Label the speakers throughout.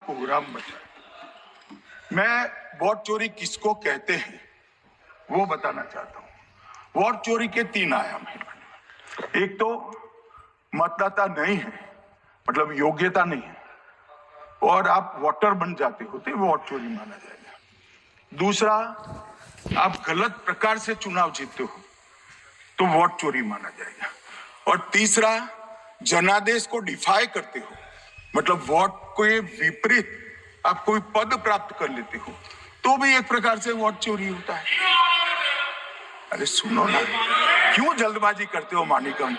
Speaker 1: कोहराम मचा है। मैं वोट चोरी किसको कहते हैं वो बताना चाहता हूं। वोट चोरी के 3 आयाम हैं। एक तो मतदाता नहीं है, मतलब योग्यता नहीं है, और आप वोटर बन जाते हो तो वोट चोरी माना जाएगा। दूसरा, आप गलत प्रकार से चुनाव जीतते हो तो वोट चोरी माना जाएगा। और तीसरा, जनादेश को डिफाई करते हो, मतलब वोट के विपरीत आप कोई पद प्राप्त कर लेते हो तो भी एक प्रकार से वोट चोरी होता है। अरे सुनो ना, क्यों जल्दबाजी करते हो मानिकम?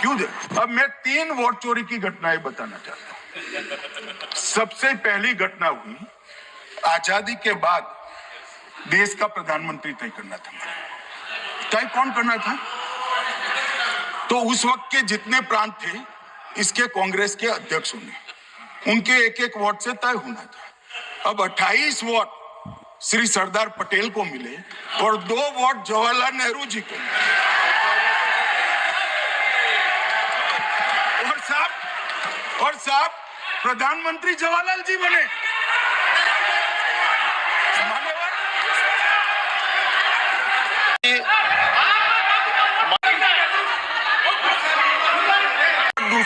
Speaker 1: क्यों? अब मैं 3 वोट चोरी की घटनाएं बताना चाहता हूं। सबसे पहली घटना हुई आजादी के बाद, देश का प्रधानमंत्री तय करना था। तय कौन करना था? तो उस वक्त के जितने प्रांत थे इसके कांग्रेस के अध्यक्ष होंगे, उनके एक वोट से तय होना था। अब 28 वोट श्री सरदार पटेल को मिले और 2 वोट जवाहरलाल नेहरू जी को। और साहब प्रधानमंत्री जवाहरलाल जी बने।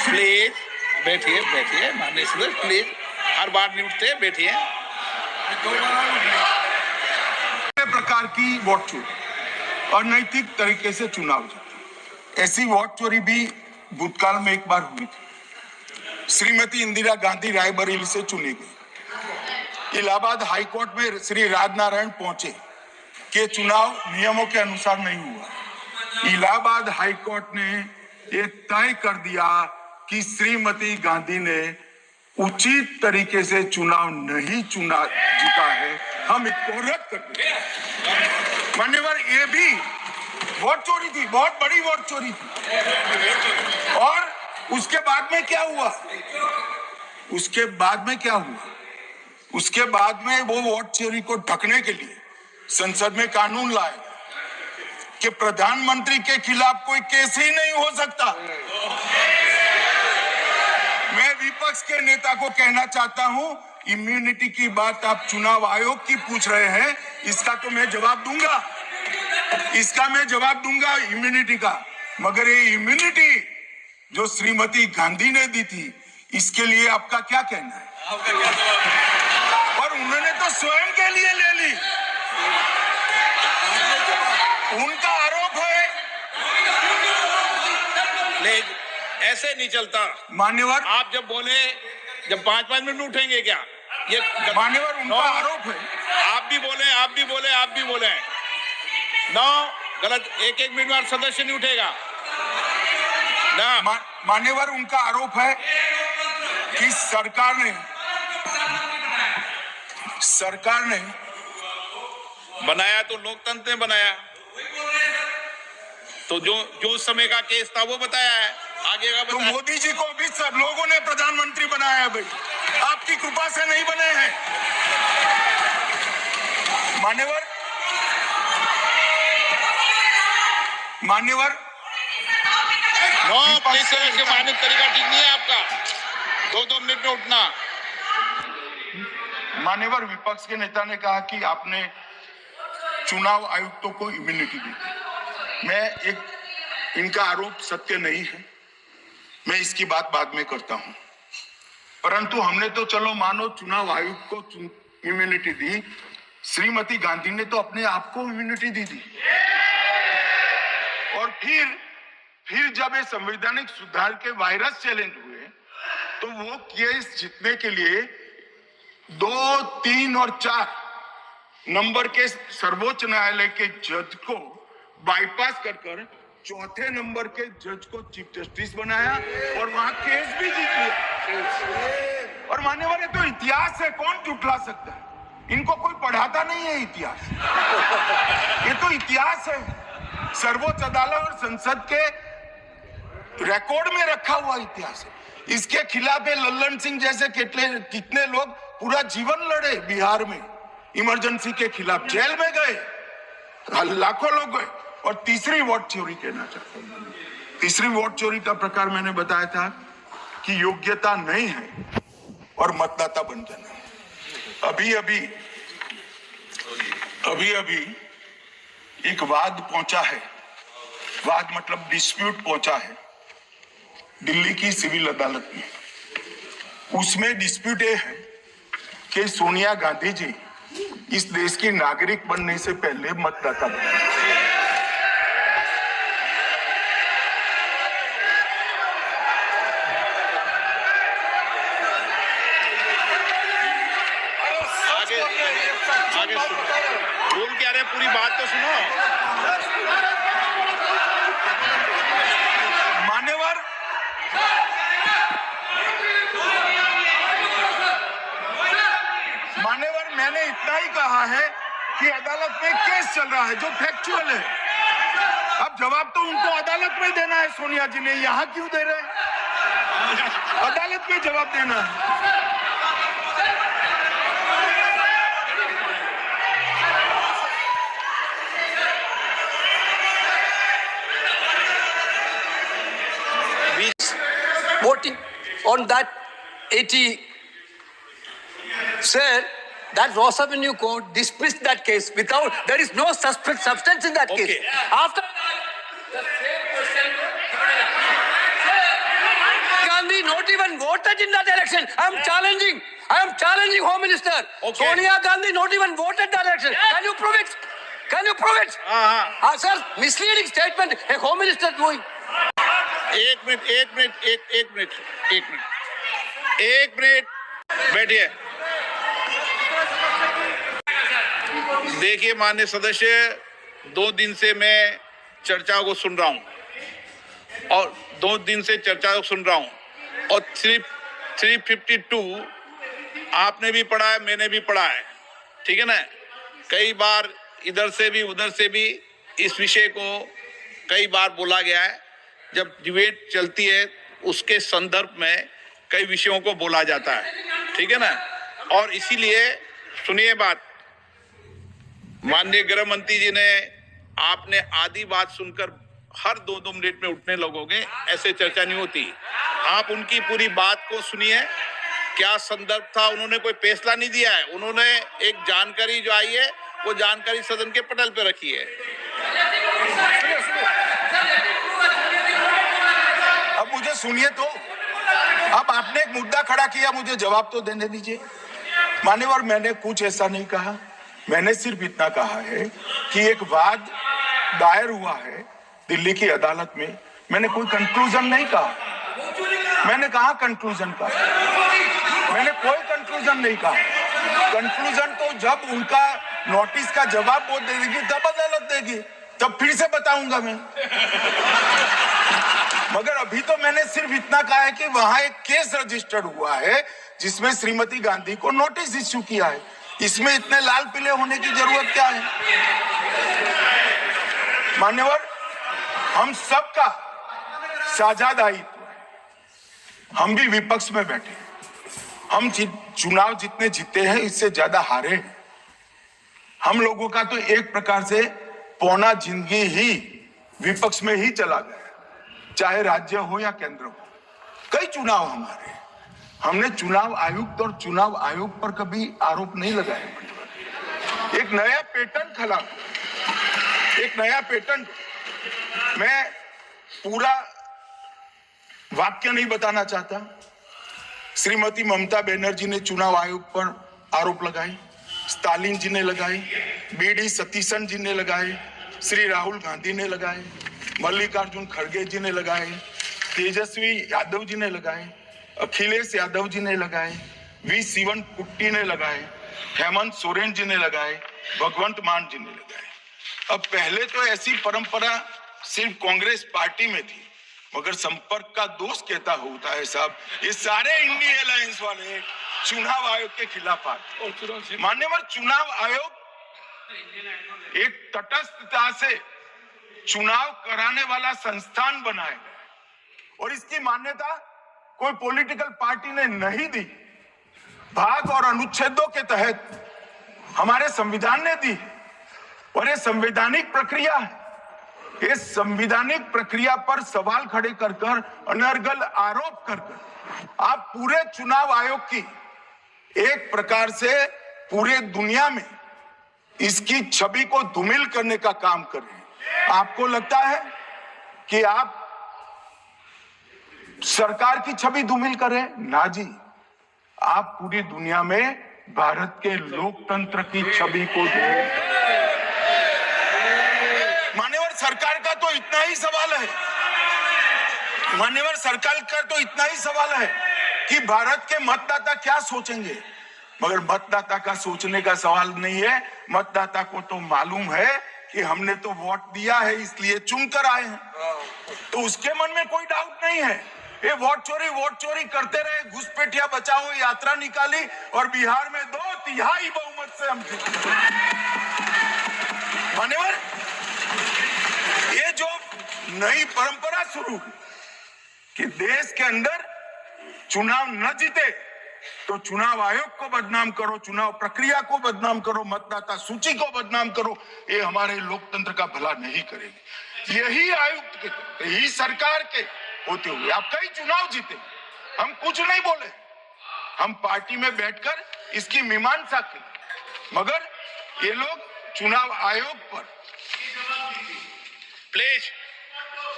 Speaker 2: प्लीज बैठिए, बैठिए माननीय सदस्य, प्लीज हर बार नहीं उठते, बैठिए।
Speaker 1: प्रकार की वोट चोरी और नैतिक तरीके से चुनाव जीते, ऐसी वोट चोरी भी भूतकाल में एक बार हुई थी। श्रीमती इंदिरा गांधी रायबरेली से चुनी गई। इलाहाबाद हाईकोर्ट में श्री राजनारायण पहुंचे कि चुनाव नियमों के अनुसार नहीं हुआ। इलाहाबाद हाईकोर्ट ने ये तय कर दिया कि श्रीमती गांधी ने उचित तरीके से चुनाव नहीं जीता है, हम इसको रद्द कर दें। मान्यवर, ये भी वोट चोरी थी, बहुत बड़ी वोट चोरी थी। और उसके बाद में क्या हुआ? उसके बाद में वो वोट चोरी को ढकने के लिए संसद में कानून लाए कि प्रधानमंत्री के खिलाफ कोई केस ही नहीं हो सकता। मैं विपक्ष के नेता को कहना चाहता हूं, इम्यूनिटी की बात आप चुनाव आयोग की पूछ रहे हैं, इसका तो मैं जवाब दूंगा, इम्यूनिटी का। मगर ये इम्यूनिटी जो श्रीमती गांधी ने दी थी, इसके लिए आपका क्या कहना है? और उन्होंने तो स्वयं के लिए ले ली। उनका आरोप है।
Speaker 2: प्लीज ऐसे नहीं चलता
Speaker 1: मान्यवर,
Speaker 2: आप जब बोले, जब 5-5 मिनट उठेंगे क्या? ये
Speaker 1: मान्यवर, उनका आरोप है।
Speaker 2: आप भी बोले नो, गलत। 1-1 मिनट में सदस्य नहीं उठेगा ना।
Speaker 1: मान्यवर, उनका आरोप है कि सरकार ने
Speaker 2: बनाया तो लोकतंत्र ने बनाया, तो जो समय का केस था वो बताया है, आगे का
Speaker 1: तो मोदी जी को भी सब लोगों ने प्रधानमंत्री बनाया है भाई, आपकी कृपा से नहीं बने हैं। मान्यवर,
Speaker 2: मानव तरीका ठीक नहीं है आपका, 2-2 मिनट में उठना।
Speaker 1: मान्यवर, विपक्ष के नेता ने कहा कि आपने चुनाव आयुक्तों को इम्यूनिटी दी। इनका आरोप सत्य नहीं है, मैं इसकी बात बाद में करता हूं। परंतु हमने तो चलो मानो चुनाव आयुक्त को इम्यूनिटी दी, श्रीमती गांधी ने तो अपने आप को इम्यूनिटी दी थी। और फिर जब ये संवैधानिक सुधार के वायरस चैलेंज हुए तो वो केस जीतने के लिए 2, 3 और 4 नंबर के सर्वोच्च न्यायालय के जज को बाईपास कर 4थे नंबर के जज को चीफ जस्टिस बनाया और वहां केस भी जीत लिया। और मान्यवर, ये तो इतिहास है, कौन झुठला सकता है? इनको कोई पढ़ाता नहीं है इतिहास। ये तो इतिहास है, सर्वोच्च अदालत और संसद के रिकॉर्ड में रखा हुआ इतिहास है। इसके खिलाफ लल्लन सिंह जैसे कितने लोग पूरा जीवन लड़े बिहार में, इमरजेंसी के खिलाफ जेल में गए, लाखों लोग गए। और तीसरी वोट चोरी कहना चाहता हूं, तीसरी वोट चोरी का प्रकार मैंने बताया था कि योग्यता नहीं है और मतदाता बन जाना। अभी अभी एक वाद पहुंचा है, वाद मतलब डिस्प्यूट पहुंचा है दिल्ली की सिविल अदालत में। उसमें डिस्प्यूट ये है कि सोनिया गांधी जी इस देश की नागरिक बनने से पहले मतदाता बने।
Speaker 2: आगे सुनो, बोल क्या रहे, पूरी बात तो सुनो।
Speaker 1: मान्यवर, मैंने इतना ही कहा है कि अदालत में केस चल रहा है जो फैक्चुअल है। अब जवाब तो उनको अदालत में देना है, सोनिया जी ने यहां क्यों दे रहे हैं? अदालत में जवाब देना है।
Speaker 3: Voting on that 80 said that Ross Avenue Court dismissed that case without, there is no substance in that case.
Speaker 2: Okay.
Speaker 3: After that, the same question, Gandhi not even voted in that election. I am challenging Home Minister.
Speaker 2: Okay.
Speaker 3: Sonia Gandhi not even voted that election. Can you prove it? Can you prove it? Sir, misleading statement a Home Minister doing.
Speaker 2: एक minute बैठिए। देखिए माननीय सदस्य, 2 दिन से मैं चर्चा को सुन रहा हूं और 2 दिन से चर्चा को सुन रहा हूं और 352 आपने भी पढ़ा है, मैंने भी पढ़ा है, ठीक है ना। कई बार इधर से भी उधर से भी इस विषय को कई बार बोला गया है। जब डिबेट चलती है उसके संदर्भ में कई विषयों को बोला जाता है, ठीक है ना। और इसीलिए सुनिए बात, माननीय गृह मंत्री जी ने, आपने आधी बात सुनकर हर 2-2 मिनट में उठने लगोगे, ऐसे चर्चा नहीं होती। आप उनकी पूरी बात को सुनिए, क्या संदर्भ था। उन्होंने कोई फैसला नहीं दिया है, उन्होंने एक जानकारी जो आई है वो जानकारी सदन के पटल पे रखी है।
Speaker 1: अब मुझे सुनिए तो, अब आपने एक मुद्दा खड़ा किया, मुझे जवाब तो देने दीजिए। मान्यवर, मैंने कुछ ऐसा नहीं कहा, मैंने सिर्फ इतना कहा है कि एक वाद दायर हुआ है दिल्ली की अदालत में। मैंने कोई कंक्लूजन नहीं कहा, मैंने कहा कंक्लूजन का, मैंने कोई कंक्लूजन नहीं कहा। कंक्लूजन तो जब उनका नोटिस का जवाब वो दे देगी तब अदालत देगी, तब फिर से बताऊंगा मैं। मगर अभी तो मैंने सिर्फ इतना कहा है कि वहां एक केस रजिस्टर्ड हुआ है जिसमें श्रीमती गांधी को नोटिस इश्यू किया है। इसमें इतने लाल पीले होने की जरूरत क्या है? मान्यवर, हम सबका साझा दायित्व है, हम भी विपक्ष में बैठे, हम चुनाव जितने जीते हैं इससे ज्यादा हारे हैं। हम लोगों का तो एक प्रकार से पौना जिंदगी ही विपक्ष में ही चला गया, चाहे राज्य हो या केंद्र हो। कई चुनाव हमारे, हमने चुनाव आयुक्त और चुनाव आयोग पर कभी आरोप नहीं लगाया। एक नया पैटर्न खड़ा, एक नया पैटर्न। मैं पूरा वाक्य नहीं बताना चाहता। श्रीमती ममता बनर्जी ने चुनाव आयोग पर आरोप लगाए, स्टालिन जी ने लगाए, बीडी सतीशन जी ने लगाए, श्री राहुल गांधी ने लगाए, मल्लिकार्जुन खड़गे जी ने लगाए, तेजस्वी यादव जी ने लगाए, अखिलेश यादव जी ने लगाए, वी शिवन कुट्टी ने लगाए, हेमंत सोरेन जी ने लगाए, भगवंत मान जी ने लगाए। अब पहले तो ऐसी परंपरा सिर्फ कांग्रेस पार्टी में थी, मगर संपर्क का दोष कहता होता है साहब, ये सारे इंडिया अलायंस वाले चुनाव आयोग के खिलाफ आते। मान्यवर, चुनाव आयोग एक तटस्थता से चुनाव कराने वाला संस्थान बनाया गया और इसकी मान्यता कोई पॉलिटिकल पार्टी ने नहीं दी। भाग और अनुच्छेदों के तहत हमारे संविधान ने दी और ये संवैधानिक प्रक्रिया है। इस संवैधानिक प्रक्रिया पर सवाल खड़े कर अनर्गल आरोप कर आप पूरे चुनाव आयोग की एक प्रकार से पूरे दुनिया में इसकी छवि को धूमिल करने का काम कर रहे हैं। आपको लगता है कि आप सरकार की छवि धूमिल कर रहे हैं? ना जी, आप पूरी दुनिया में भारत के लोकतंत्र की छवि को धूमिल। मान्यवर सरकार का तो इतना ही सवाल है, मान्यवर सरकार का तो इतना ही सवाल है कि भारत के मतदाता क्या सोचेंगे, मगर मतदाता का सोचने का सवाल नहीं है। मतदाता को तो मालूम है कि हमने तो वोट दिया है इसलिए चुनकर आए हैं, तो उसके मन में कोई डाउट नहीं है। ये वोट चोरी करते रहे, घुसपैठिया बचाओ यात्रा निकाली और बिहार में 2/3 बहुमत से हम जीते। मान्यवर, ये जो नई परंपरा शुरू हुई कि देश के अंदर चुनाव न जीते तो चुनाव आयोग को बदनाम करो, चुनाव प्रक्रिया को बदनाम करो, मतदाता सूची को बदनाम करो, ये हमारे लोकतंत्र का भला नहीं करेगी। यही आयुक्त के, यही सरकार के होते हुए आप कई चुनाव जीते, हम कुछ नहीं बोले, हम पार्टी में बैठकर इसकी मीमांसा की, मगर ये लोग चुनाव आयोग पर।
Speaker 2: प्लीज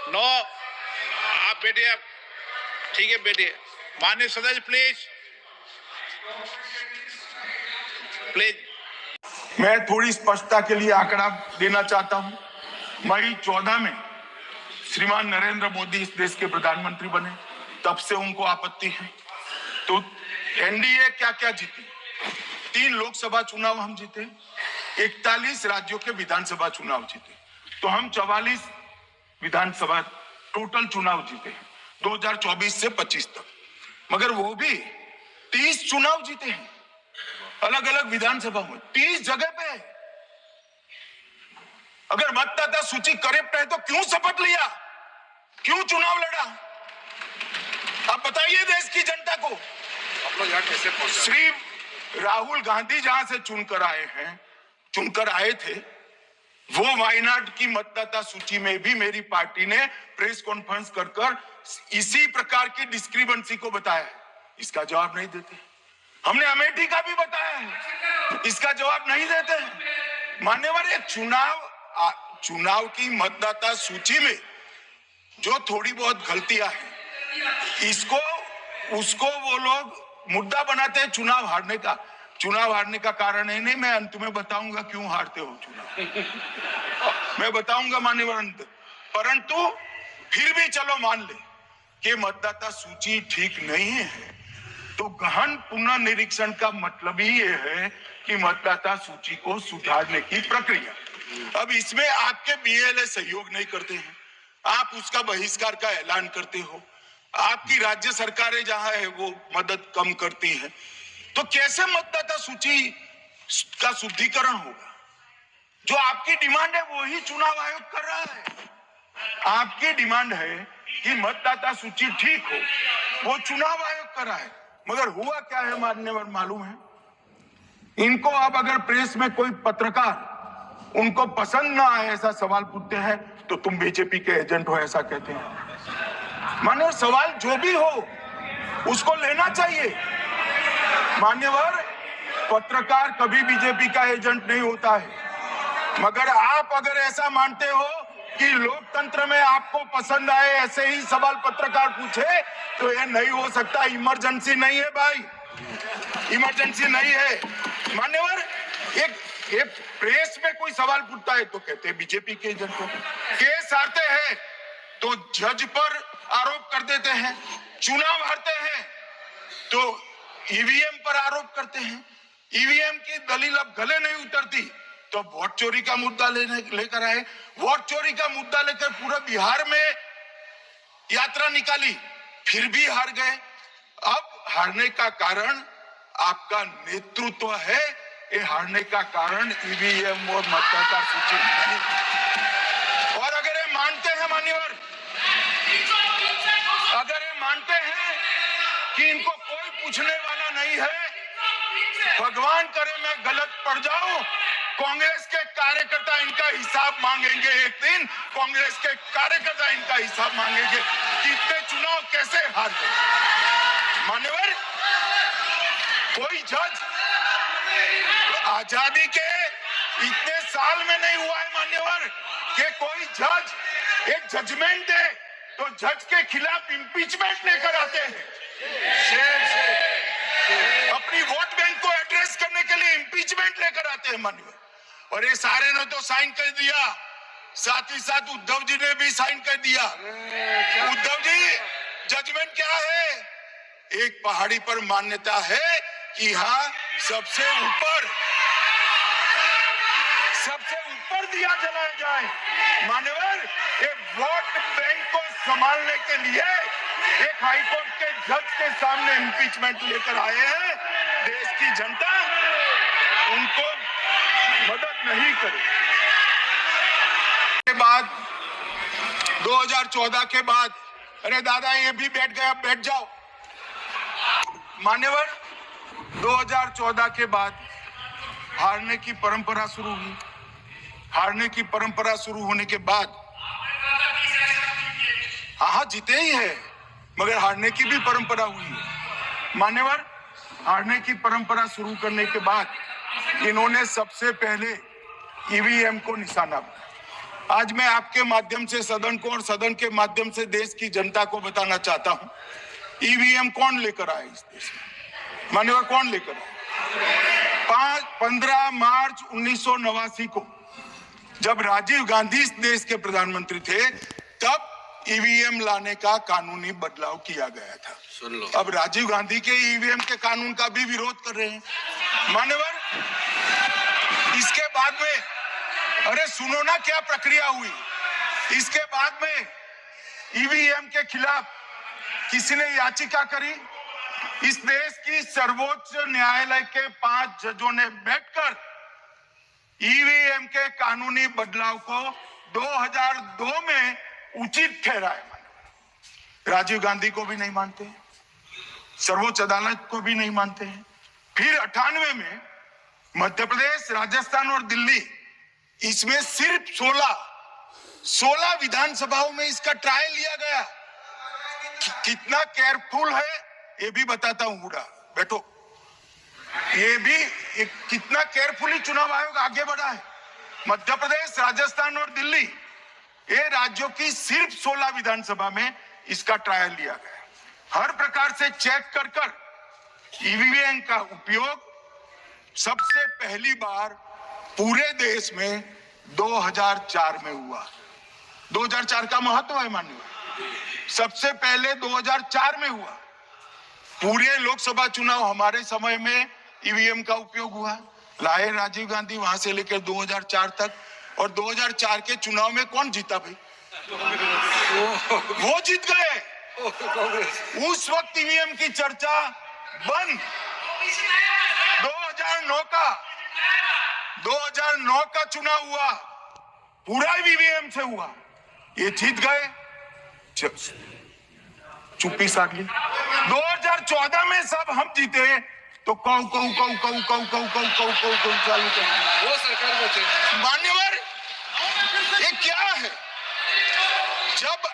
Speaker 2: नो, आप बैठिए, आप ठीक है बैठिए। माननीय सदस्य प्लीज
Speaker 1: मैं थोड़ी स्पष्टता के लिए आंकड़ा देना चाहता हूं। मई 14 में श्रीमान नरेंद्र मोदी इस देश के प्रधानमंत्री बने, तब से उनको आपत्ति है। तो एनडीए क्या क्या जीती? 3 लोकसभा चुनाव हम जीते, 41 राज्यों के विधानसभा चुनाव जीते, तो हम 44 विधानसभा टोटल चुनाव जीते 2024 से 25 तक। मगर वो भी 30 चुनाव जीते हैं अलग अलग विधानसभा में, 30 जगह पे। अगर मतदाता सूची करेक्ट है तो क्यों शपथ लिया, क्यों चुनाव लड़ा? आप बताइए देश की जनता को। आप लोग यहाँ कैसे पहुंचे? श्री राहुल गांधी जहां से चुनकर आए थे, वो वायनाड की मतदाता सूची में भी मेरी पार्टी ने प्रेस कॉन्फ्रेंस कर इसी प्रकार की डिस्क्रिपेंसी को बताया है। इसका जवाब नहीं देते। हमने अमेठी का भी बताया है, इसका जवाब नहीं देते हैं। मान्यवर, एक चुनाव की मतदाता सूची में जो थोड़ी बहुत गलतियां हैं, उसको वो लोग मुद्दा बनाते हैं चुनाव हारने का। चुनाव हारने का कारण है नहीं, मैं अंत में बताऊंगा क्यों हारते हो चुनाव, मैं बताऊंगा मान्यवर अंत। परंतु फिर भी चलो मान ले कि मतदाता सूची ठीक नहीं है, तो गहन पुनर्निरीक्षण का मतलब ही ये है कि मतदाता सूची को सुधारने की प्रक्रिया। अब इसमें आपके बीएलए सहयोग नहीं करते हैं, आप उसका बहिष्कार का ऐलान करते हो, आपकी राज्य सरकारें जहां है वो मदद कम करती है, तो कैसे मतदाता सूची का शुद्धिकरण होगा? जो आपकी डिमांड है वो ही चुनाव आयोग कर रहा है। आपकी डिमांड है कि मतदाता सूची ठीक हो, वो चुनाव आयोग कर रहा है, मगर हुआ क्या है मान्यवर मालूम है? इनको अब अगर प्रेस में कोई पत्रकार उनको पसंद ना आए ऐसा सवाल पूछते हैं तो तुम बीजेपी के एजेंट हो ऐसा कहते हैं। मान्यवर, सवाल जो भी हो उसको लेना चाहिए। मान्यवर, पत्रकार कभी बीजेपी का एजेंट नहीं होता है, मगर आप अगर ऐसा मानते हो कि लोकतंत्र में आपको पसंद आए ऐसे ही सवाल पत्रकार पूछे तो ये नहीं हो सकता। इमरजेंसी नहीं है भाई, इमरजेंसी नहीं है। मान्यवर, एक प्रेस में कोई सवाल पूछता है तो कहते हैं बीजेपी के एजेंट को, केस आते हैं तो जज पर आरोप कर देते हैं, चुनाव हारते हैं तो ईवीएम पर आरोप करते हैं, ईवीएम की दलील अब गले नहीं उतरती तो वोट चोरी का मुद्दा लेकर आए, वोट चोरी का मुद्दा लेकर पूरा बिहार में यात्रा निकाली, फिर भी हार गए। अब हारने का कारण आपका नेतृत्व है, ये हारने का कारण ईवीएम और मतदाता सूची नहीं। और अगर ये मानते हैं मान्यवर, अगर ये मानते हैं कि इनको कोई पूछने वाला नहीं है, भगवान करे मैं गलत पड़ जाऊं, कांग्रेस के कार्यकर्ता इनका हिसाब मांगेंगे। एक दिन कांग्रेस के कार्यकर्ता इनका हिसाब मांगेंगे कि इतने चुनाव कैसे हार गए। मान्यवर, कोई कोई जज आजादी के इतने साल में नहीं हुआ है मान्यवर कि कोई जज एक जजमेंट दे तो जज के खिलाफ इंपीचमेंट लेकर आते हैं। अपनी वोट बैंक को एड्रेस करने के लिए इंपीचमेंट लेकर आते हैं मान्यवर। और ये सारे ने तो साइन कर दिया, साथ ही साथ उद्धव जी ने भी साइन कर दिया। उद्धव जी, जजमेंट क्या है? एक पहाड़ी पर मान्यता है कि हाँ सबसे ऊपर दिया जलाया जाए। मान्यवर, एक वोट बैंक को संभालने के लिए एक हाईकोर्ट के जज के सामने इंपीचमेंट लेकर आए हैं। देश की जनता उनको मदद नहीं करे। के बाद 2014 के बाद, अरे दादा ये भी बैठ गया, बैठ जाओ। मान्यवर, 2014 के बाद हारने की परंपरा शुरू हुई। हारने की परंपरा शुरू होने के बाद हाँ जीते ही है, मगर हारने की भी परंपरा हुई है। मान्यवर, हारने की परंपरा शुरू करने के बाद इन्होंने सबसे पहले ईवीएम को निशाना बनाया। आज मैं आपके माध्यम से सदन को और सदन के माध्यम से देश की जनता को बताना चाहता हूं, ईवीएम कौन लेकर आया इस देश में? मान्यवर, कौन लेकर आया? 15 मार्च 1989 को जब राजीव गांधी इस देश के प्रधानमंत्री थे, तब ईवीएम लाने का कानूनी बदलाव किया गया था। सुन लो, अब राजीव गांधी के ईवीएम के कानून का भी विरोध कर रहे हैं। मान्यवर, इसके बाद में, अरे सुनो ना क्या प्रक्रिया हुई। इसके बाद में ईवीएम के खिलाफ किसी ने याचिका करी। इस देश की सर्वोच्च न्यायालय के 5 जजों ने बैठकर ईवीएम के कानूनी बदलाव को 2002 में उचित ठहराया। राजीव गांधी को भी नहीं मानते, सर्वोच्च अदालत को भी नहीं मानते हैं। फिर 98 में मध्य प्रदेश, राजस्थान और दिल्ली, इसमें सिर्फ 16 विधानसभाओं में इसका ट्रायल लिया गया। कितना केयरफुल है ये भी बताता हूं। बूढ़ा बैठो, ये भी कितना केयरफुली चुनाव आयोग आगे बढ़ा है। मध्य प्रदेश, राजस्थान और दिल्ली, ये राज्यों की सिर्फ 16 विधानसभा में इसका ट्रायल लिया गया। हर प्रकार से चेक कर ईवीएम का उपयोग सबसे पहली बार पूरे देश में 2004 में हुआ। 2004 का महत्व है माननीय, सबसे पहले 2004 में हुआ। पूरे लोकसभा चुनाव हमारे समय में ईवीएम का उपयोग हुआ। लाए राजीव गांधी, वहां से लेकर 2004 तक। और 2004 के चुनाव में कौन जीता भाई? वो जीत गए। उस वक्त ईवीएम की चर्चा बंद। 2009 का चुनाव हुआ, पूरा ईवीएम से हुआ, ये जीत गए। चुप्पी साध ली। 2014 में सब हम जीते तो कौ चालू कर वो सरकार बचे। मान्यवर, ये क्या है? जब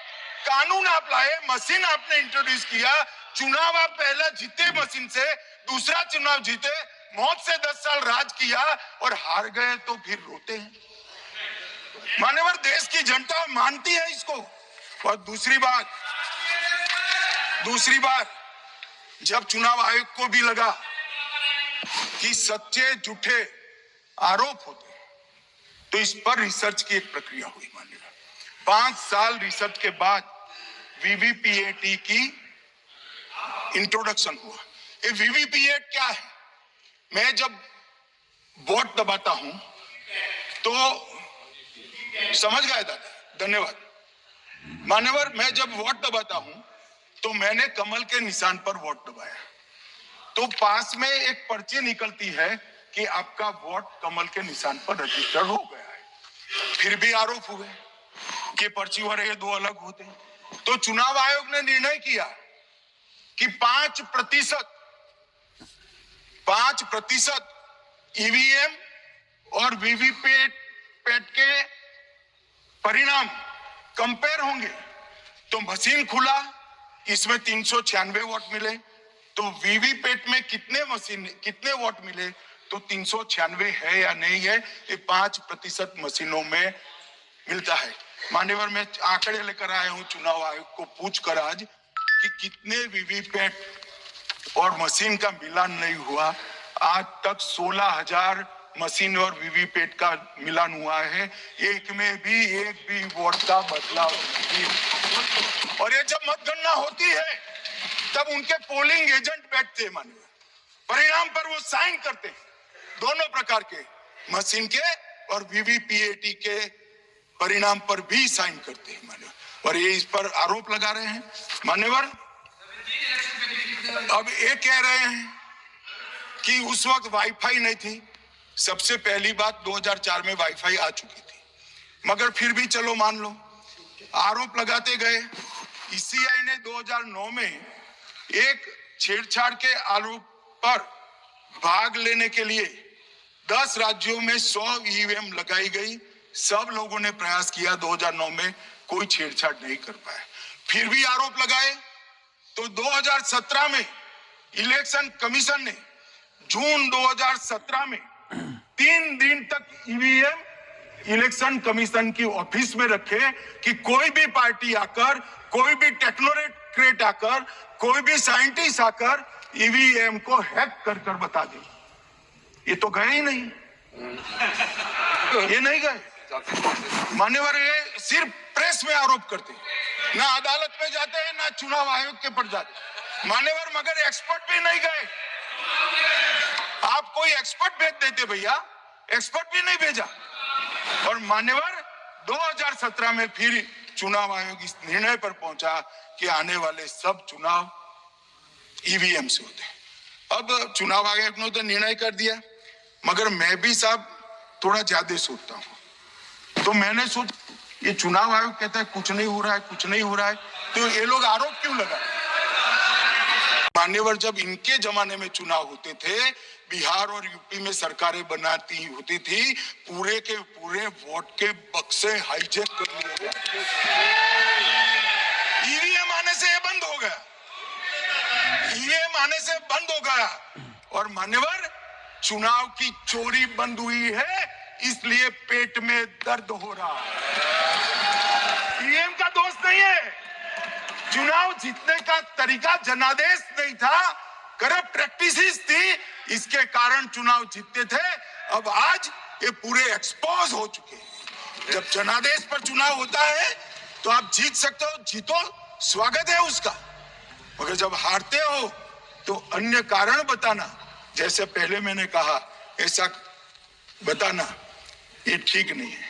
Speaker 1: कानून आप लाए, मशीन आपने इंट्रोड्यूस किया, चुनाव आप पहला जीते मशीन से, दूसरा चुनाव जीते, मौत से 10 साल राज किया और हार गए तो फिर रोते हैं। मान्यवर, देश की जनता मानती है इसको। और दूसरी बात, जब चुनाव आयोग को भी लगा कि सच्चे झूठे आरोप होते हैं, तो इस पर रिसर्च की एक प्रक्रिया हुई। मानिएगा 5 साल रिसर्च के बाद वीवीपीएटी की इंट्रोडक्शन हुआ। ये वीवीपीएटी क्या है? मैं जब वोट दबाता हूं तो समझ गए दादा, धन्यवाद। मान्यवर, मैं जब वोट दबाता हूं तो मैंने कमल के निशान पर वोट दबाया, तो पास में एक पर्ची निकलती है कि आपका वोट कमल के निशान पर रजिस्टर हो गया है। फिर भी आरोप हुए कि पर्ची और ये दो अलग होते हैं। तो चुनाव आयोग ने निर्णय किया कि 5% ईवीएम और वीवीपैट के परिणाम कंपेयर होंगे। तो मशीन खुला, इसमें 396 वोट मिले, तो वीवीपैट में कितने वोट मिले, तो 396 है या नहीं है, ये 5% मशीनों में मिलता है। मान्यवर, मैं आंकड़े लेकर आया हूं चुनाव आयोग को पूछकर आज कि कितने वीवीपैट और मशीन का मिलान नहीं हुआ। आज तक 16,000 मशीन और वीवीपैट का मिलान हुआ है, एक भी वोट का बदलाव नहीं। और ये जब मतगणना होती है तब उनके पोलिंग एजेंट बैठते हैं, मानिए परिणाम पर वो साइन करते हैं, दोनों प्रकार के मशीन के और वीवीपैट के परिणाम पर भी साइन करते हैं मान्यवर। और ये इस पर आरोप लगा रहे हैं मान्यवर। अब ये कह रहे हैं कि उस वक्त वाईफाई नहीं थी। सबसे पहली बात 2004 में वाईफाई आ चुकी थी, मगर फिर भी चलो मान लो, आरोप लगाते गए। ईसीआई ने 2009 में एक छेड़छाड़ के आरोप पर भाग लेने के लिए 10 राज्यों में 100 ईवीएम लगाई गई। सब लोगों ने प्रयास किया, 2009 में कोई छेड़छाड़ नहीं कर पाए, फिर भी आरोप लगाए। तो 2017 में इलेक्शन कमीशन ने जून 2017 में 3 दिन तक ईवीएम इलेक्शन कमीशन की ऑफिस में रखे कि कोई भी पार्टी आकर, कोई भी टेक्नोक्रेट आकर, कोई भी साइंटिस्ट आकर ईवीएम को हैक कर कर बता दे। ये तो गए ही नहीं, ये नहीं गए मान्यवर। ये सिर्फ प्रेस में आरोप करते हैं, ना अदालत में जाते हैं, ना चुनाव आयोग के पर जाते मान्यवर, मगर एक्सपर्ट भी नहीं गए। आप कोई एक्सपर्ट भेज देते भैया, एक्सपर्ट भी नहीं भेजा। और मान्यवर 2017 में फिर चुनाव आयोग इस निर्णय पर पहुंचा कि आने वाले सब चुनाव ईवीएम से होते हैं। अब चुनाव आयोग ने तो निर्णय कर दिया, मगर मैं भी साहब थोड़ा ज्यादा सोचता हूं। तो मैंने सोचा ये चुनाव आयोग कहता है कुछ नहीं हो रहा है, कुछ नहीं हो रहा है, तो ये लोग आरोप क्यों लगा। मान्यवर, जब इनके जमाने में चुनाव होते थे, बिहार और यूपी में सरकारें बनाती होती थी, पूरे के पूरे वोट के बक्से हाईजैक कर लिए गए। ईवीएम आने से ये बंद हो गया, ईवीएम आने से बंद हो गया। और मान्यवर, चुनाव की चोरी बंद हुई है, इसलिए पेट में दर्द हो रहा है। ईवीएम का दोष नहीं है, चुनाव जीतने का तरीका जनादेश नहीं था, करप्ट प्रैक्टिसेस थी, इसके कारण चुनाव जीतते थे। अब आज ये पूरे एक्सपोज हो चुके हैं। जब जनादेश पर चुनाव होता है तो आप जीत सकते हो, जीतो, स्वागत है उसका, मगर जब हारते हो तो अन्य कारण बताना, जैसे पहले मैंने कहा, ऐसा बताना ये ठीक नहीं है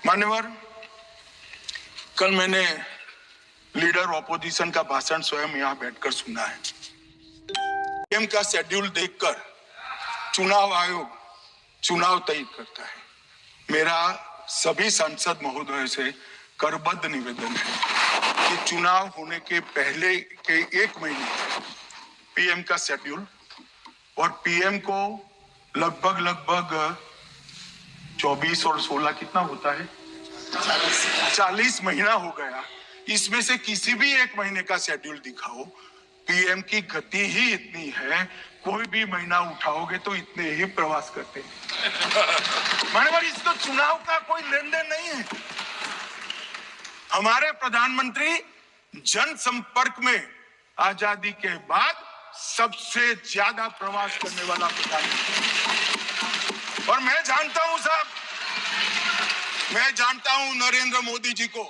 Speaker 1: मान्यवर। कल मैंने लीडर ऑपोजिशन का भाषण स्वयं यहां बैठकर सुना है। पीएम का शेड्यूल देखकर चुनाव आयोग चुनाव तय करता है। मेरा सभी सांसद महोदय से करबद्ध निवेदन है कि चुनाव होने के पहले के 1 महीने पीएम का शेड्यूल, और पीएम को लगभग 24 और 16 कितना होता है, 40 महीना हो गया। इसमें से किसी भी 1 महीने का शेड्यूल दिखाओ। पीएम की गति ही इतनी है, कोई भी महीना उठाओगे तो इतने ही प्रवास करते हैं मान्यवर। इसको चुनाव का कोई लेन देन नहीं है। हमारे प्रधानमंत्री जनसंपर्क में आजादी के बाद सबसे ज्यादा प्रवास करने वाला प्रधानमंत्री। और मैं जानता हूं साहब, मैं जानता हूं नरेंद्र मोदी जी को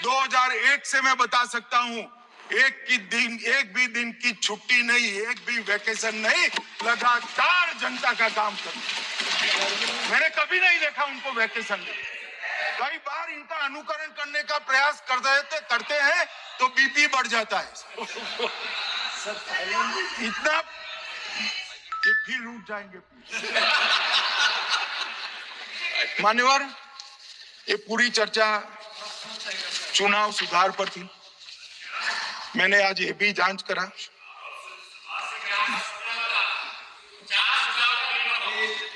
Speaker 1: 2001 से मैं बता सकता हूं, एक भी दिन की छुट्टी नहीं, एक भी वैकेशन नहीं, लगातार जनता का काम करना। मैंने कभी नहीं देखा उनको वैकेशन में। कई बार इनका अनुकरण करने का प्रयास करते हैं तो बीपी बढ़ जाता है इतना कि फिर उठ जाएंगे। मान्यवर, ये पूरी चर्चा चुनाव सुधार पर थी। मैंने आज ये भी जांच करा,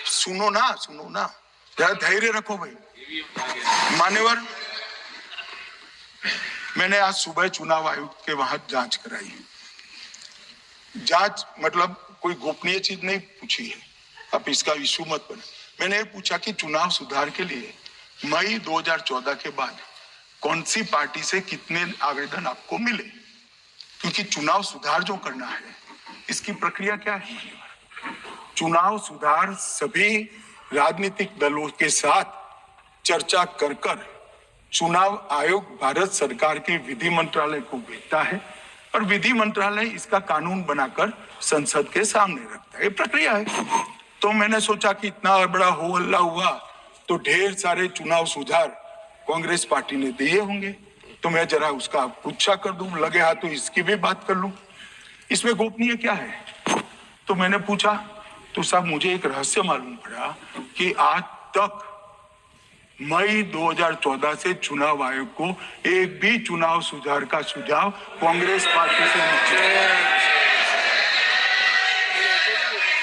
Speaker 1: सुनो ना, जरा धैर्य रखो भाई। मान्यवर, मैंने आज सुबह चुनाव आयोग के वहां जांच कराई। जांच मतलब कोई गोपनीय चीज नहीं पूछी है, आप इसका इशू मत बने। मैंने ये पूछा कि चुनाव सुधार के लिए मई 2014 के बाद कौन सी पार्टी से कितने आवेदन आपको मिले, क्योंकि चुनाव सुधार जो करना है इसकी प्रक्रिया क्या है। चुनाव सुधार सभी राजनीतिक दलों के साथ चर्चा कर कर चुनाव आयोग भारत सरकार के विधि मंत्रालय को भेजता है और विधि मंत्रालय इसका कानून बनाकर संसद के सामने रखता है। ये प्रक्रिया है। तो मैंने सोचा कि इतना बड़ा हो हल्ला हुआ तो ढेर सारे चुनाव सुधार कांग्रेस पार्टी ने दिए होंगे, तो मैं जरा उसका पूछा कर दूं, लगे हाथ तो इसकी भी बात कर लूं, इसमें गोपनीय क्या है। तो मैंने पूछा तो साहब मुझे एक रहस्य मालूम पड़ा कि आज तक मई 2014 से चुनाव आयोग को एक भी चुनाव सुधार का सुझाव कांग्रेस पार्टी से नहीं।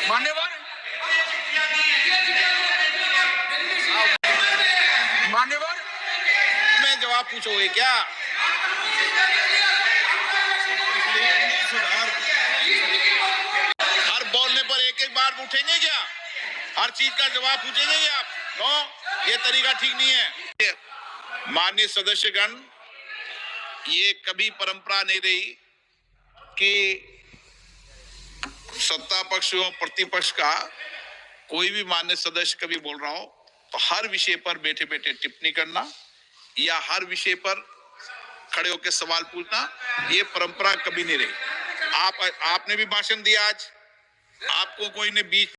Speaker 1: मान्यवर मान्यवर
Speaker 2: मैं जवाब पूछोगे क्या? हर बोलने पर एक एक बार उठेंगे क्या? हर चीज का जवाब पूछेंगे क्या आप? नो, ये तरीका ठीक नहीं है। माननीय सदस्यगण, ये कभी परंपरा नहीं रही कि सत्ता पक्ष और प्रतिपक्ष का कोई भी मान्य सदस्य कभी बोल रहा हो तो हर विषय पर बैठे बैठे टिप्पणी करना या हर विषय पर खड़े होकर सवाल पूछना, ये परंपरा कभी नहीं रही। आपने भी भाषण दिया आज, आपको कोई ने बीच